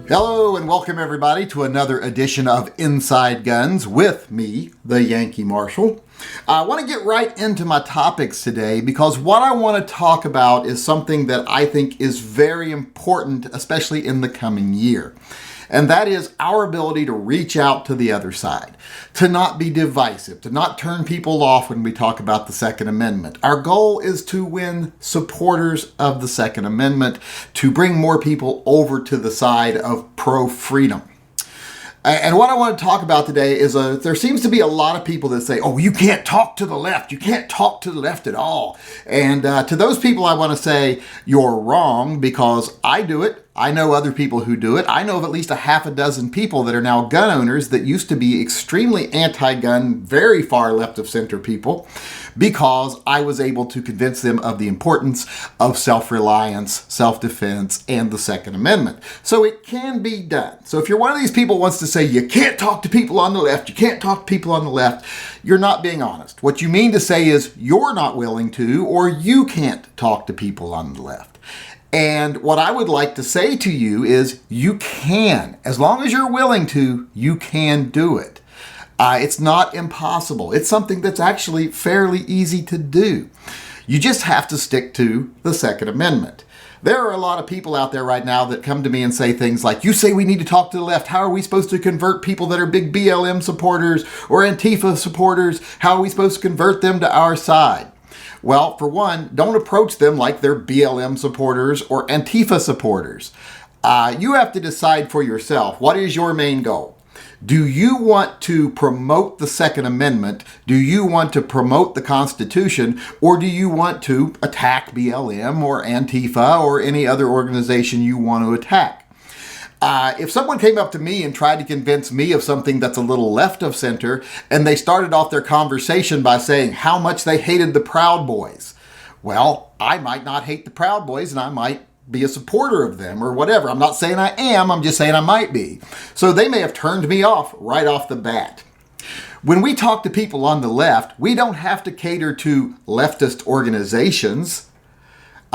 Hello and welcome everybody to another edition of Inside Guns with me, the Yankee Marshal. I want to get right into my topics today because what I want to talk about is something that I think is very important, especially in the coming year. And that is our ability to reach out to the other side, to not be divisive, to not turn people off when we talk about the Second Amendment. Our goal is to win supporters of the Second Amendment, to bring more people over to the side of pro-freedom. And what I want to talk about today is there seems to be a lot of people that say, oh, you can't talk to the left. You can't talk to the left at all. And to those people, I want to say you're wrong because I do it. I know other people who do it. I know of at least a half a dozen people that are now gun owners that used to be extremely anti-gun, very far left of center people, because I was able to convince them of the importance of self-reliance, self-defense, and the Second Amendment. So it can be done. So if you're one of these people who wants to say, you can't talk to people on the left, you can't talk to people on the left, you're not being honest. What you mean to say is you're not willing to, or you can't talk to people on the left. And what I would like to say to you is you can. As long as you're willing to, you can do it. It's not impossible. It's something that's actually fairly easy to do. You just have to stick to the Second Amendment. There are a lot of people out there right now that come to me and say things like, you say we need to talk to the left. How are we supposed to convert people that are big BLM supporters or Antifa supporters? How are we supposed to convert them to our side? Well, for one, don't approach them like they're BLM supporters or Antifa supporters. You have to decide for yourself, what is your main goal? Do you want to promote the Second Amendment? Do you want to promote the Constitution? Or do you want to attack BLM or Antifa or any other organization you want to attack? If someone came up to me and tried to convince me of something that's a little left of center, and they started off their conversation by saying how much they hated the Proud Boys, well, I might not hate the Proud Boys and I might be a supporter of them or whatever. I'm not saying I am, I'm just saying I might be. So they may have turned me off right off the bat. When we talk to people on the left, we don't have to cater to leftist organizations.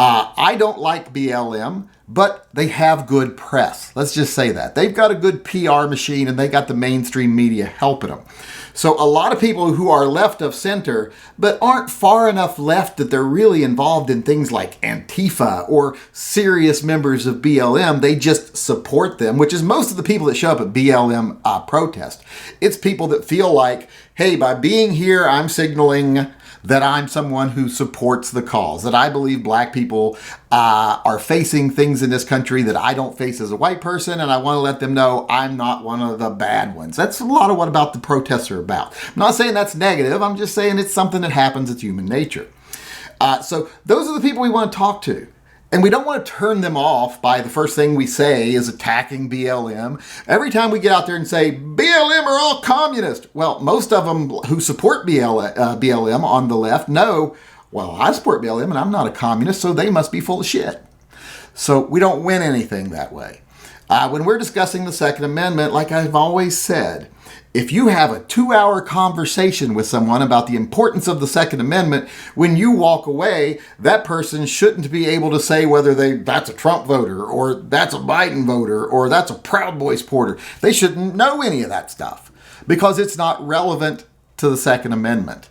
I don't like BLM, but they have good press. Let's just say that. They've got a good PR machine and they got the mainstream media helping them. So a lot of people who are left of center, but aren't far enough left that they're really involved in things like Antifa or serious members of BLM, they just support them, which is most of the people that show up at BLM protest. It's people that feel like, hey, by being here, I'm signaling that I'm someone who supports the cause, that I believe black people are facing things in this country that I don't face as a white person, and I want to let them know I'm not one of the bad ones. That's a lot of what about the protests are about. I'm not saying that's negative, I'm just saying it's something that happens, it's human nature. So those are the people we want to talk to. And we don't want to turn them off by the first thing we say is attacking BLM. Every time we get out there and say, BLM are all communist. Well, most of them who support BLM on the left know, well, I support BLM and I'm not a communist, so they must be full of shit. So we don't win anything that way. When we're discussing the Second Amendment, like I've always said, if you have a 2-hour conversation with someone about the importance of the Second Amendment, when you walk away, that person shouldn't be able to say whether that's a Trump voter or that's a Biden voter or that's a Proud Boy supporter. They shouldn't know any of that stuff because it's not relevant to the Second Amendment.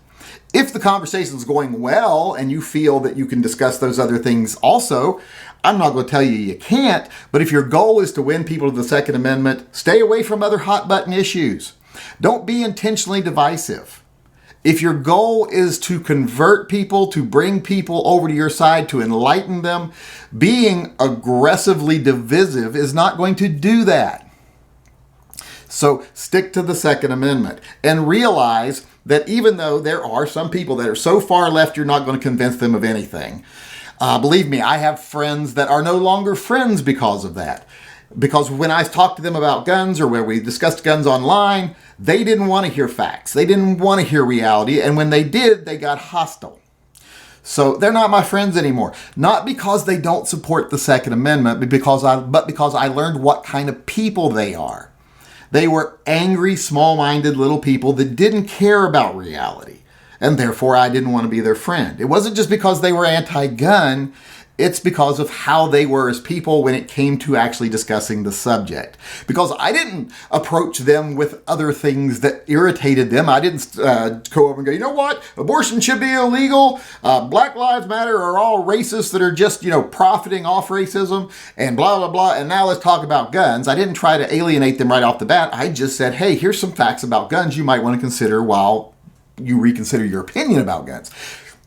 If the conversation is going well and you feel that you can discuss those other things also, I'm not going to tell you can't, but if your goal is to win people to the Second Amendment, stay away from other hot button issues. Don't be intentionally divisive. If your goal is to convert people, to bring people over to your side, to enlighten them, being aggressively divisive is not going to do that. So stick to the Second Amendment and realize that even though there are some people that are so far left, you're not going to convince them of anything. Believe me, I have friends that are no longer friends because of that. Because when I talked to them about guns or where we discussed guns online, they didn't want to hear facts. They didn't want to hear reality. And when they did, they got hostile. So they're not my friends anymore. Not because they don't support the Second Amendment, but because I learned what kind of people they are. They were angry, small-minded little people that didn't care about reality. And therefore, I didn't want to be their friend. It wasn't just because they were anti-gun. It's because of how they were as people when it came to actually discussing the subject. Because I didn't approach them with other things that irritated them. I didn't go over and go, you know what? Abortion should be illegal. Black Lives Matter are all racists that are just, profiting off racism and blah, blah, blah. And now let's talk about guns. I didn't try to alienate them right off the bat. I just said, hey, here's some facts about guns you might want to consider while you reconsider your opinion about guns.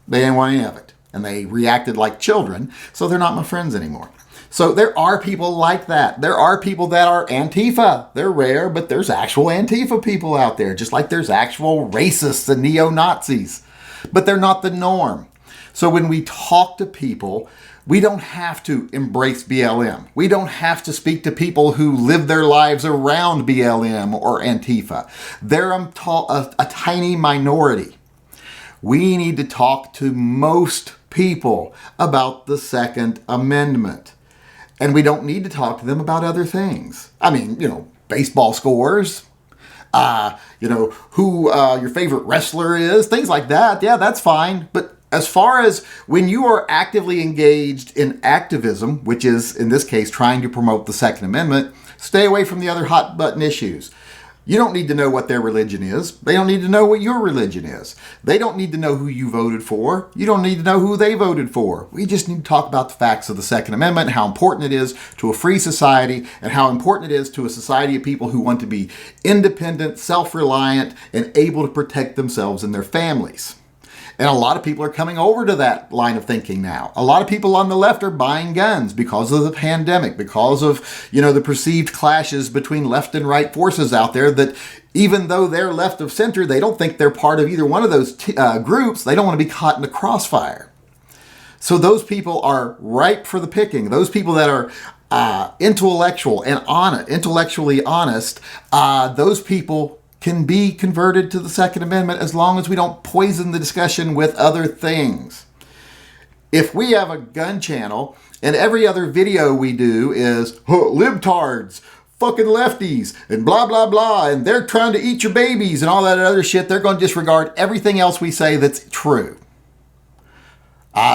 They didn't want any of it. And they reacted like children, so they're not my friends anymore. So there are people like that. There are people that are Antifa. They're rare, but there's actual Antifa people out there, just like there's actual racists and neo-Nazis. But they're not the norm. So when we talk to people, we don't have to embrace BLM. We don't have to speak to people who live their lives around BLM or Antifa. They're a tiny minority. We need to talk to most people about the Second Amendment. And we don't need to talk to them about other things. I mean, baseball scores, who your favorite wrestler is, things like that. Yeah, that's fine. But as far as when you are actively engaged in activism, which is, in this case, trying to promote the Second Amendment, stay away from the other hot button issues. You don't need to know what their religion is. They don't need to know what your religion is. They don't need to know who you voted for. You don't need to know who they voted for. We just need to talk about the facts of the Second Amendment, how important it is to a free society, and how important it is to a society of people who want to be independent, self-reliant, and able to protect themselves and their families. And a lot of people are coming over to that line of thinking now. A lot of people on the left are buying guns because of the pandemic, because of, the perceived clashes between left and right forces out there that even though they're left of center, they don't think they're part of either one of those groups. They don't want to be caught in the crossfire. So those people are ripe for the picking. Those people that are intellectually honest, those people can be converted to the Second Amendment as long as we don't poison the discussion with other things. If we have a gun channel and every other video we do is libtards, fucking lefties, and blah, blah, blah, and they're trying to eat your babies and all that other shit, they're going to disregard everything else we say that's true.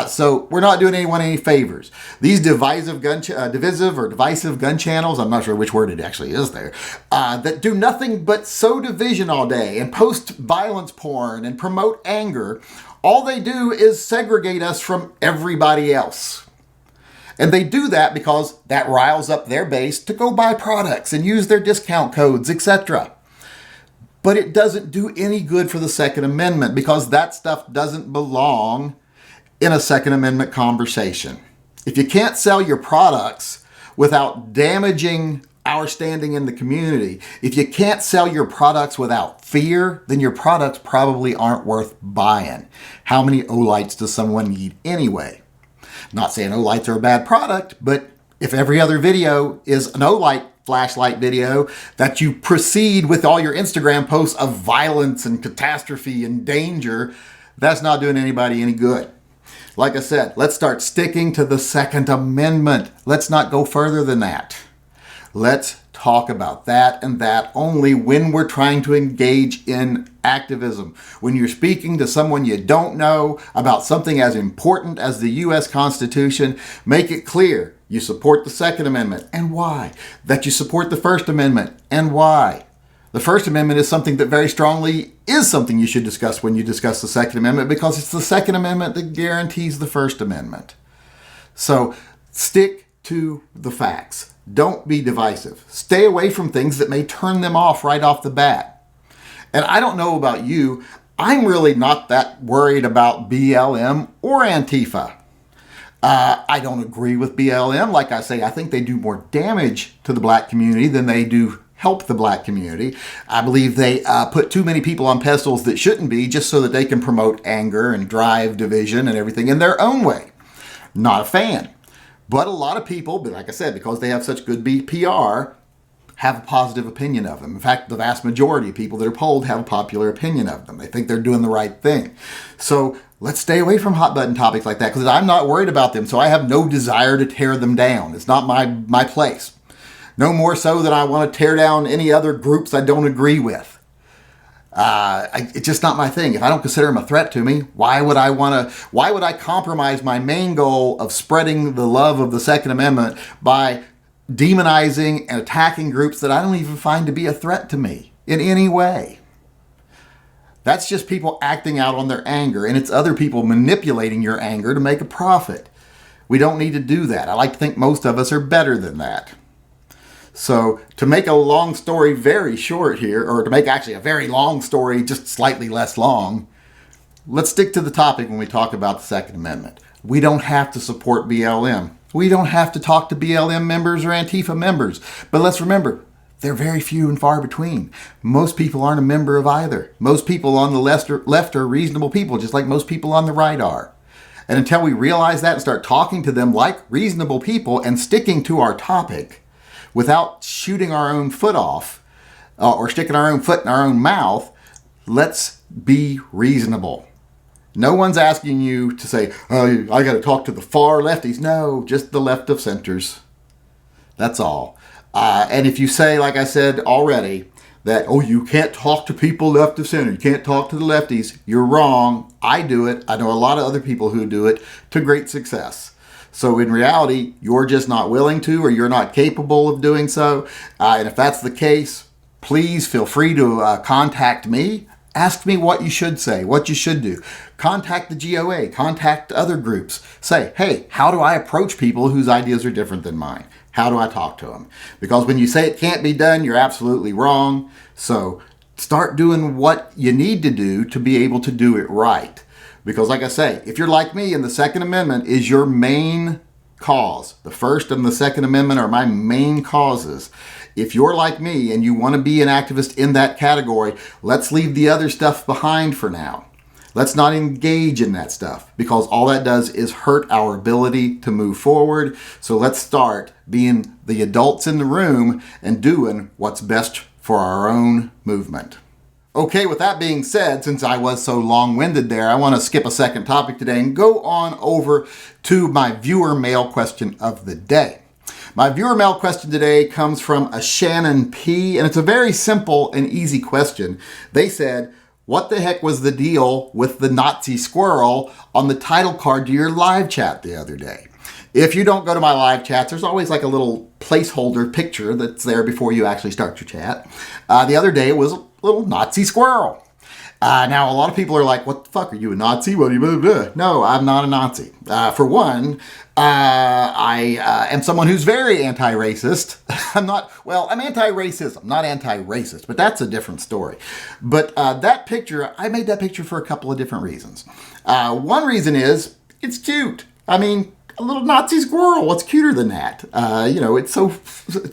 So we're not doing anyone any favors. These divisive gun channels, I'm not sure which word it actually is there, that do nothing but sow division all day and post violence porn and promote anger, all they do is segregate us from everybody else. And they do that because that riles up their base to go buy products and use their discount codes, etc. But it doesn't do any good for the Second Amendment because that stuff doesn't belong in a Second Amendment conversation. If you can't sell your products without damaging our standing in the community, if you can't sell your products without fear, then your products probably aren't worth buying. How many Olights does someone need anyway? Not saying Olights are a bad product, but if every other video is an Olight flashlight video that you proceed with all your Instagram posts of violence and catastrophe and danger, that's not doing anybody any good. Like I said, let's start sticking to the Second Amendment. Let's not go further than that. Let's talk about that and that only when we're trying to engage in activism. When you're speaking to someone you don't know about something as important as the U.S. Constitution, make it clear you support the Second Amendment and why. That you support the First Amendment and why. The First Amendment is something that very strongly is something you should discuss when you discuss the Second Amendment because it's the Second Amendment that guarantees the First Amendment. So stick to the facts. Don't be divisive. Stay away from things that may turn them off right off the bat. And I don't know about you, I'm really not that worried about BLM or Antifa. I don't agree with BLM. Like I say, I think they do more damage to the black community than they do help the black community. I believe they put too many people on pedestals that shouldn't be just so that they can promote anger and drive division and everything in their own way. Not a fan. But a lot of people, like I said, because they have such good PR, have a positive opinion of them. In fact, the vast majority of people that are polled have a popular opinion of them. They think they're doing the right thing. So let's stay away from hot button topics like that because I'm not worried about them. So I have no desire to tear them down. It's not my place. No more so than I want to tear down any other groups I don't agree with. It's just not my thing. If I don't consider him a threat to me, why would I compromise my main goal of spreading the love of the Second Amendment by demonizing and attacking groups that I don't even find to be a threat to me in any way? That's just people acting out on their anger, and it's other people manipulating your anger to make a profit. We don't need to do that. I like to think most of us are better than that. So to make a long story very short here, or to make actually a very long story just slightly less long, let's stick to the topic when we talk about the Second Amendment. We don't have to support BLM. We don't have to talk to BLM members or Antifa members. But let's remember, they're very few and far between. Most people aren't a member of either. Most people on the left are reasonable people, just like most people on the right are. And until we realize that and start talking to them like reasonable people and sticking to our topic without shooting our own foot off or sticking our own foot in our own mouth, let's be reasonable. No one's asking you to say, oh, I got to talk to the far lefties. No, just the left of centers. That's all. And if you say, like I said already, that, oh, you can't talk to people left of center, you can't talk to the lefties, you're wrong. I do it. I know a lot of other people who do it to great success. So in reality, you're just not willing to, or you're not capable of doing so. And if that's the case, please feel free to contact me. Ask me what you should say, what you should do. Contact the GOA, contact other groups. Say, hey, how do I approach people whose ideas are different than mine? How do I talk to them? Because when you say it can't be done, you're absolutely wrong. So start doing what you need to do to be able to do it right. Because like I say, if you're like me and the Second Amendment is your main cause, the First and the Second Amendment are my main causes. If you're like me and you want to be an activist in that category, let's leave the other stuff behind for now. Let's not engage in that stuff, because all that does is hurt our ability to move forward. So let's start being the adults in the room and doing what's best for our own movement. Okay, with that being said, since I was so long-winded there, I want to skip a second topic today and go on over to my viewer mail question of the day. My viewer mail question today comes from a Shannon P, and it's a very simple and easy question. They said, what the heck was the deal with the Nazi squirrel on the title card to your live chat the other day? If you don't go to my live chats, there's always like a little placeholder picture that's there before you actually start your chat. The other day it was a little Nazi squirrel. Now, a lot of people are like, what the fuck, are you a Nazi? What are you, blah, blah, blah. No, I'm not a Nazi. For one, I am someone who's very anti-racist. I'm anti-racism, not anti-racist, but that's a different story. But that picture, I made that picture for a couple of different reasons. One reason is, it's cute. I mean, a little Nazi squirrel, what's cuter than that? It's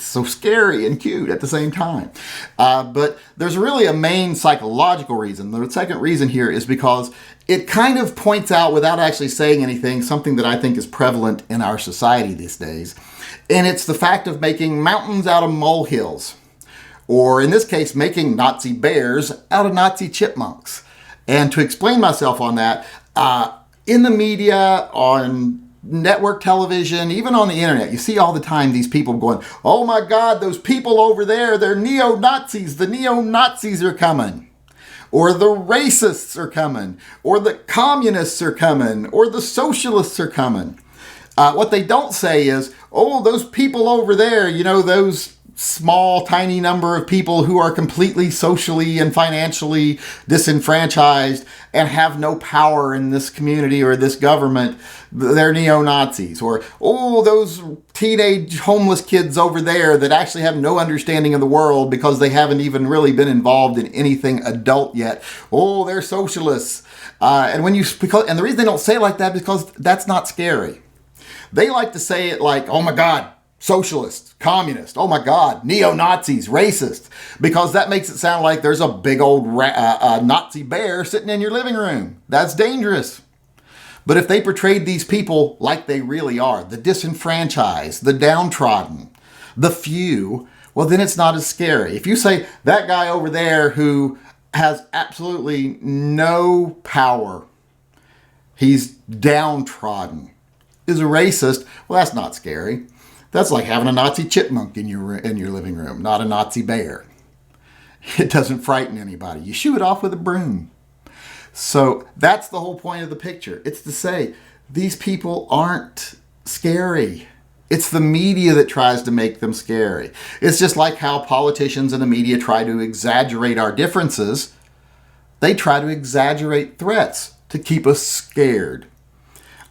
so scary and cute at the same time. But there's really a main psychological reason. The second reason here is because it kind of points out, without actually saying anything, something that I think is prevalent in our society these days. And it's the fact of making mountains out of molehills. Or in this case, making Nazi bears out of Nazi chipmunks. And to explain myself on that, in the media, on network television, even on the internet, you see all the time these people going, oh my God, those people over there, they're neo-Nazis. The neo-Nazis are coming. Or the racists are coming. Or the communists are coming. Or the socialists are coming. What they don't say is, oh, those people over there, those small, tiny number of people who are completely socially and financially disenfranchised and have no power in this community or this government, they're neo-Nazis. Or, oh, those teenage homeless kids over there that actually have no understanding of the world because they haven't even really been involved in anything adult yet. Oh, they're socialists. And the reason they don't say it like that is because that's not scary. They like to say it like, oh my God, socialists, communists, oh my God, neo-Nazis, racists, because that makes it sound like there's a big old Nazi bear sitting in your living room. That's dangerous. But if they portrayed these people like they really are, the disenfranchised, the downtrodden, the few, well, then it's not as scary. If you say that guy over there who has absolutely no power, he's downtrodden, is a racist, well, that's not scary. That's like having a Nazi chipmunk in your living room, not a Nazi bear. It doesn't frighten anybody. You shoo it off with a broom. So that's the whole point of the picture. It's to say, these people aren't scary. It's the media that tries to make them scary. It's just like how politicians and the media try to exaggerate our differences. They try to exaggerate threats to keep us scared.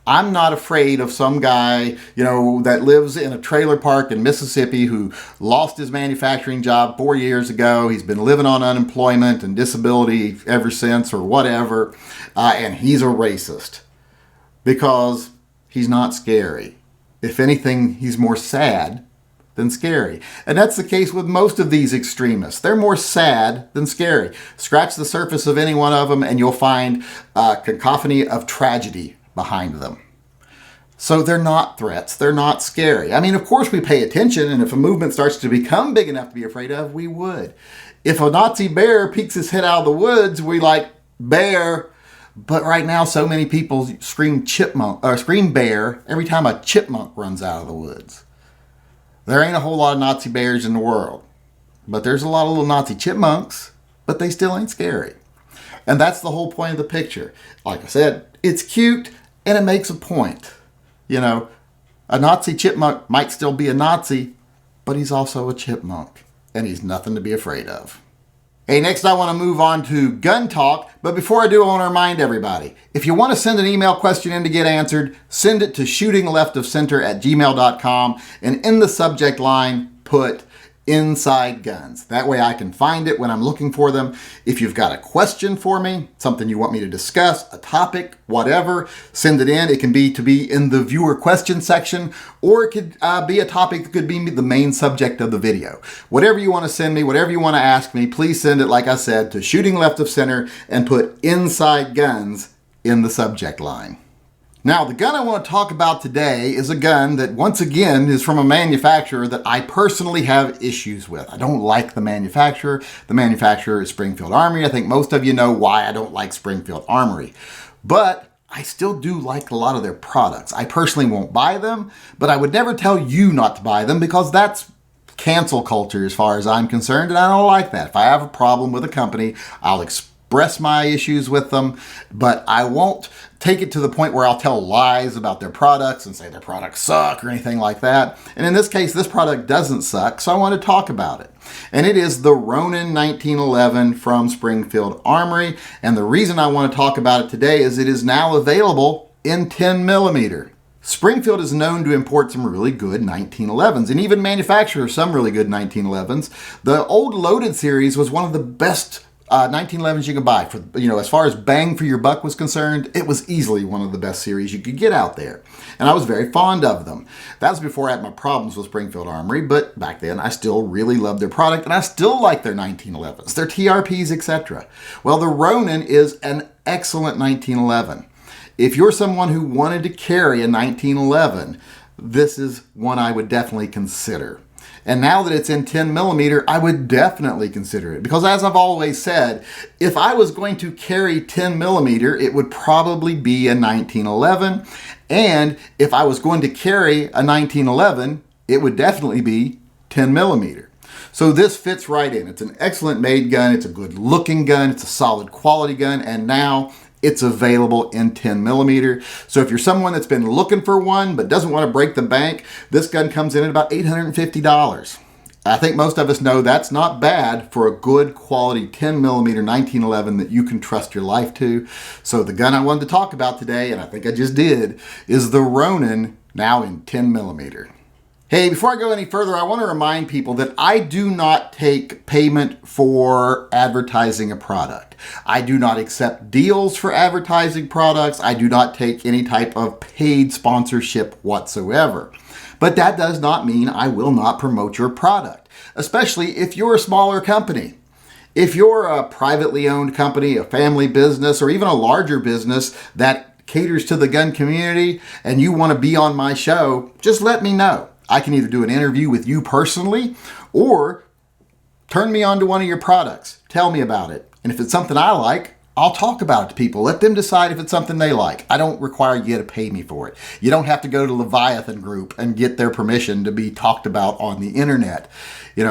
I'm not afraid of some guy, that lives in a trailer park in Mississippi who lost his manufacturing job 4 years ago. He's been living on unemployment and disability ever since or whatever. And he's a racist because he's not scary. If anything, he's more sad than scary. And that's the case with most of these extremists. They're more sad than scary. Scratch the surface of any one of them and you'll find a cacophony of tragedy behind them. So they're not threats. They're not scary. I mean, of course we pay attention, and if a movement starts to become big enough to be afraid of, we would. If a Nazi bear peeks his head out of the woods, we like, bear. But right now, so many people scream chipmunk or scream bear every time a chipmunk runs out of the woods. There ain't a whole lot of Nazi bears in the world, but there's a lot of little Nazi chipmunks, but they still ain't scary. And that's the whole point of the picture. Like I said, it's cute and it makes a point. A Nazi chipmunk might still be a Nazi, but he's also a chipmunk, and he's nothing to be afraid of. Hey, next I want to move on to gun talk, but before I do, I want to remind everybody, if you want to send an email question in to get answered, send it to shootingleftofcenter@gmail.com, and in the subject line, put Inside Guns. That way I can find it when I'm looking for them. If you've got a question for me, something you want me to discuss, a topic, whatever, send it in. It can be in the viewer question section, or it could be a topic that could be the main subject of the video. Whatever you want to send me, whatever you want to ask me, please send it, like I said, to Shooting Left of Center and put Inside Guns in the subject line. Now, the gun I want to talk about today is a gun that, once again, is from a manufacturer that I personally have issues with. I don't like the manufacturer. The manufacturer is Springfield Armory. I think most of you know why I don't like Springfield Armory. But I still do like a lot of their products. I personally won't buy them, but I would never tell you not to buy them because that's cancel culture as far as I'm concerned, and I don't like that. If I have a problem with a company, I'll express my issues with them, but I won't take it to the point where I'll tell lies about their products and say their products suck or anything like that. And in this case, this product doesn't suck, so I want to talk about it. And it is the Ronin 1911 from Springfield Armory. And the reason I want to talk about it today is it is now available in 10 millimeter. Springfield is known to import some really good 1911s and even manufacture some really good 1911s. The old Loaded series was one of the best 1911s you could buy. For as far as bang for your buck was concerned, it was easily one of the best series you could get out there. And I was very fond of them. That was before I had my problems with Springfield Armory, but back then I still really loved their product and I still like their 1911s, their TRPs, etc. Well, the Ronin is an excellent 1911. If you're someone who wanted to carry a 1911, this is one I would definitely consider. And now that it's in 10 millimeter, I would definitely consider it. Because as I've always said, if I was going to carry 10 millimeter, it would probably be a 1911. And if I was going to carry a 1911, it would definitely be 10 millimeter. So this fits right in. It's an excellent made gun. It's a good looking gun. It's a solid quality gun. And now it's available in 10 millimeter. So if you're someone that's been looking for one but doesn't want to break the bank, this gun comes in at about $850. I think most of us know that's not bad for a good quality 10 millimeter 1911 that you can trust your life to. So the gun I wanted to talk about today, and I think I just did, is the Ronin, now in 10 millimeter. Hey, before I go any further, I want to remind people that I do not take payment for advertising a product. I do not accept deals for advertising products. I do not take any type of paid sponsorship whatsoever. But that does not mean I will not promote your product, especially if you're a smaller company. If you're a privately owned company, a family business, or even a larger business that caters to the gun community and you want to be on my show, just let me know. I can either do an interview with you personally or turn me on to one of your products. Tell me about it. And if it's something I like, I'll talk about it to people. Let them decide if it's something they like. I don't require you to pay me for it. You don't have to go to Leviathan Group and get their permission to be talked about on the internet.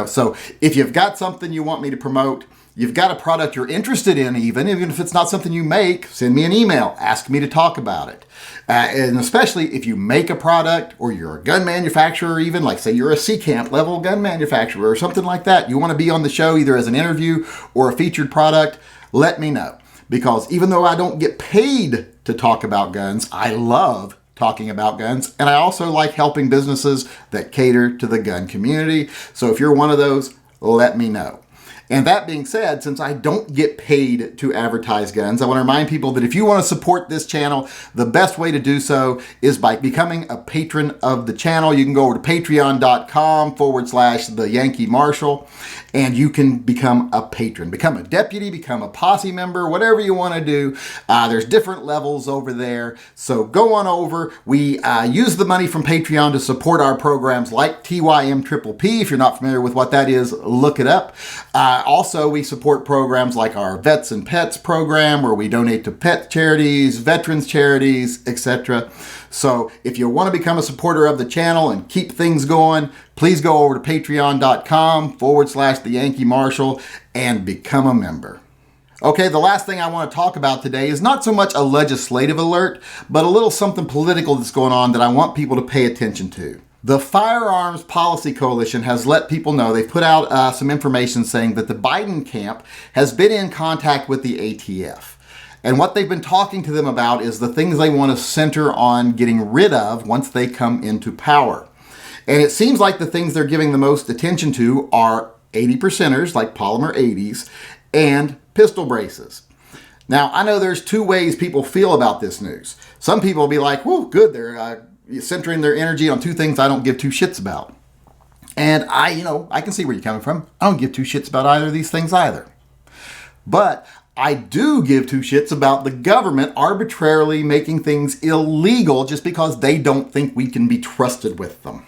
So if you've got something you want me to promote, you've got a product you're interested in, even if it's not something you make, send me an email, ask me to talk about it. And especially if you make a product or you're a gun manufacturer, even like say you're a C-Camp level gun manufacturer or something like that, you want to be on the show either as an interview or a featured product, let me know. Because even though I don't get paid to talk about guns, I love talking about guns, and I also like helping businesses that cater to the gun community. So if you're one of those, let me know. And that being said, since I don't get paid to advertise guns, I want to remind people that if you want to support this channel, the best way to do so is by becoming a patron of the channel. You can go over to patreon.com/the Yankee Marshal, and you can become a patron, become a deputy, become a posse member, whatever you want to do. There's different levels over there. So go on over. We use the money from Patreon to support our programs like TYM-PPP. If you're not familiar with what that is, look it up. Also, we support programs like our Vets and Pets program, where we donate to pet charities, veterans charities, etc. So if you want to become a supporter of the channel and keep things going, please go over to patreon.com/the Yankee Marshal and become a member. Okay, the last thing I want to talk about today is not so much a legislative alert, but a little something political that's going on that I want people to pay attention to. The Firearms Policy Coalition has let people know, they've put out some information saying that the Biden camp has been in contact with the ATF. And what they've been talking to them about is the things they want to center on getting rid of once they come into power. And it seems like the things they're giving the most attention to are 80%ers, like polymer 80s, and pistol braces. Now, I know there's two ways people feel about this news. Some people will be like, whoa, good, they're centering their energy on two things I don't give two shits about. And I can see where you're coming from. I don't give two shits about either of these things either. But I do give two shits about the government arbitrarily making things illegal just because they don't think we can be trusted with them.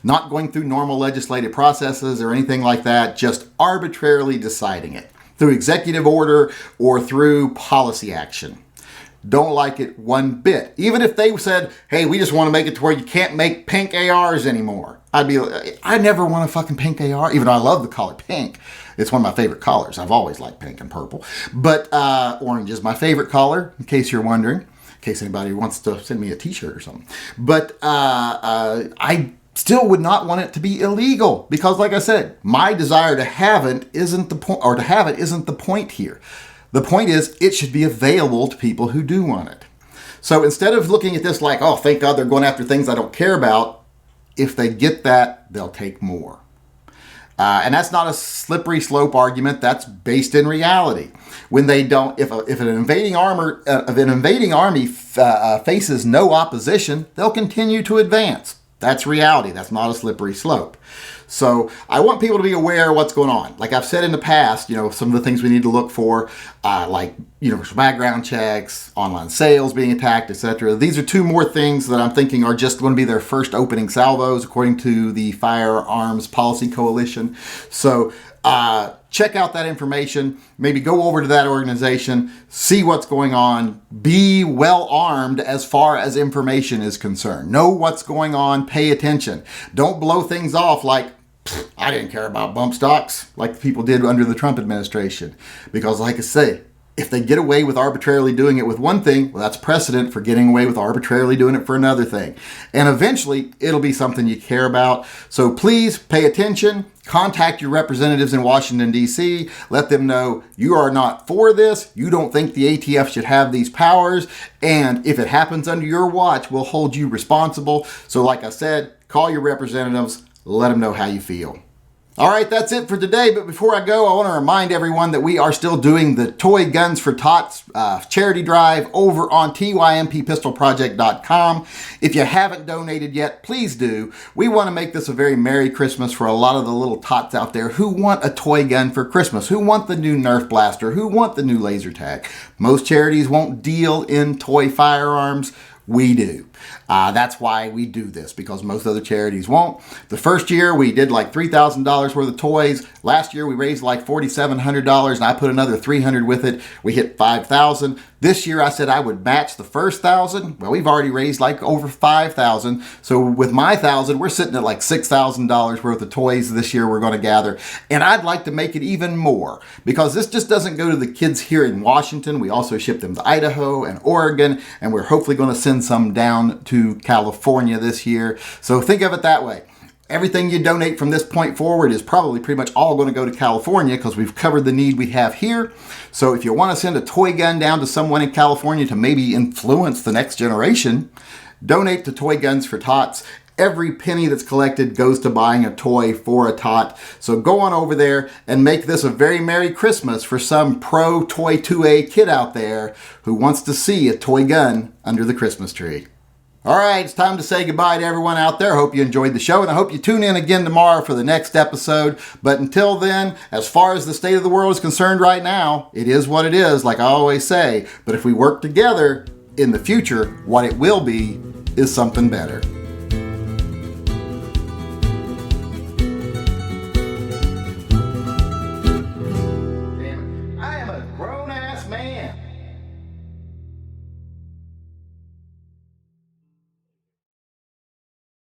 Not going through normal legislative processes or anything like that, just arbitrarily deciding it through executive order or through policy action. Don't like it one bit. Even if they said, hey, we just want to make it to where you can't make pink ARs anymore. I'd be like, I never want a fucking pink AR, even though I love the color pink. It's one of my favorite colors. I've always liked pink and purple. But orange is my favorite color, in case you're wondering, in case anybody wants to send me a t-shirt or something. But I still would not want it to be illegal because, like I said, my desire to have it isn't the point, or to have it isn't the point here. The point is, it should be available to people who do want it. So instead of looking at this like, oh, thank God they're going after things I don't care about, if they get that, they'll take more. And that's not a slippery slope argument. That's based in reality. When they don't, if an invading army faces no opposition, they'll continue to advance. That's reality. That's not a slippery slope. So I want people to be aware of what's going on. Like I've said in the past, some of the things we need to look for, like universal background checks, online sales being attacked, etc. These are two more things that I'm thinking are just going to be their first opening salvos, according to the Firearms Policy Coalition. So check out that information. Maybe go over to that organization, see what's going on, be well armed as far as information is concerned. Know what's going on, pay attention. Don't blow things off like, I didn't care about bump stocks like people did under the Trump administration. Because like I say, if they get away with arbitrarily doing it with one thing, well, that's precedent for getting away with arbitrarily doing it for another thing. And eventually, it'll be something you care about. So please pay attention. Contact your representatives in Washington, D.C. Let them know you are not for this. You don't think the ATF should have these powers. And if it happens under your watch, we'll hold you responsible. So like I said, call your representatives. Let them know how you feel. All right, that's it for today. But before I go, I want to remind everyone that we are still doing the Toy Guns for Tots charity drive over on tympistolproject.com. If you haven't donated yet, please do. We want to make this a very Merry Christmas for a lot of the little tots out there who want a toy gun for Christmas, who want the new Nerf blaster, who want the new laser tag. Most charities won't deal in toy firearms. We do. That's why we do this, because most other charities won't. The first year we did like $3,000 worth of toys. Last year we raised like $4,700 and I put another $300 with it. We hit $5,000. This year I said I would match the first $1,000. Well, we've already raised like over $5,000. So with my $1,000, we're sitting at like $6,000 worth of toys this year we're going to gather. And I'd like to make it even more, because this just doesn't go to the kids here in Washington. We also ship them to Idaho and Oregon, and we're hopefully going to send some down to California this year. So think of it that way. Everything you donate from this point forward is probably pretty much all going to go to California, because we've covered the need we have here. So if you want to send a toy gun down to someone in California to maybe influence the next generation, donate to Toy Guns for Tots. Every penny that's collected goes to buying a toy for a tot. So go on over there and make this a very Merry Christmas for some pro Toy 2A kid out there who wants to see a toy gun under the Christmas tree. All right, it's time to say goodbye to everyone out there. I hope you enjoyed the show, and I hope you tune in again tomorrow for the next episode. But until then, as far as the state of the world is concerned right now, it is what it is, like I always say. But if we work together in the future, what it will be is something better.